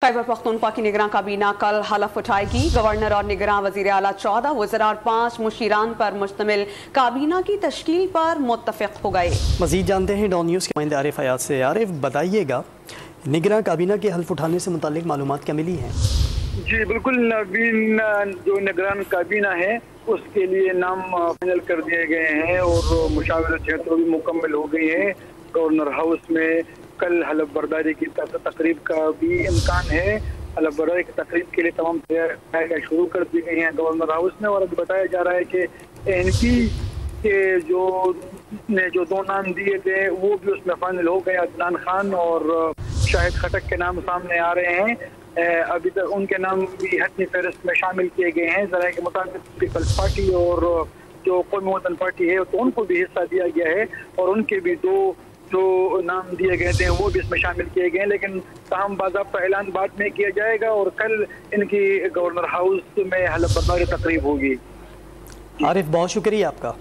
खैबर पख्तूनख्वा की निगरान काबीना कल हलफ उठाएगी। गवर्नर और निगरान वज़ीर आला 14 वज़रा और 5 मुशीरान पर मुश्तमिल काबीना की तश्कील पर मुत्तफ़िक़ हो गए। मज़ीद जानते हैं डॉन न्यूज़ के नुमाइंदे आरिफ हयात से। आरिफ, बताइएगा निगरान काबीना के हल्फ उठाने से मुतालिक मालूमात क्या मिली हैं? जी बिल्कुल, नवीन जो निगरान काबीना है उसके लिए नाम फाइनल कर दिए गए हैं और मुशावरत क्षेत्र भी मुकम्मल हो गई है। गवर्नर हाउस में कल हलफ बर्दारी की तकरीब का भी इम्कान है। हलफ बर्दारी की तकरीब के लिए तमाम तैयारियां शुरू कर दी गई हैं गवर्नर हाउस में, और अभी बताया जा रहा है कि एनपी के जो दो नाम दिए थे वो भी उसमें फाइनल हो गए। अदनान खान और शाहिद खटक के नाम सामने आ रहे हैं। अभी तक उनके नाम भी हतमी फहरिस्त में शामिल किए गए हैं। ज़रा के मुताबिक पीपल्स पार्टी और जो कौमी वतन पार्टी है तो उनको भी हिस्सा दिया गया है और उनके भी दो जो नाम दिए गए थे वो भी इसमें शामिल किए गए हैं, लेकिन ताहम बाज़ाब्ता ऐलान बाद में किया जाएगा और कल इनकी गवर्नर हाउस में हलफ बर्दारी तकरीब होगी। आरिफ, बहुत शुक्रिया आपका।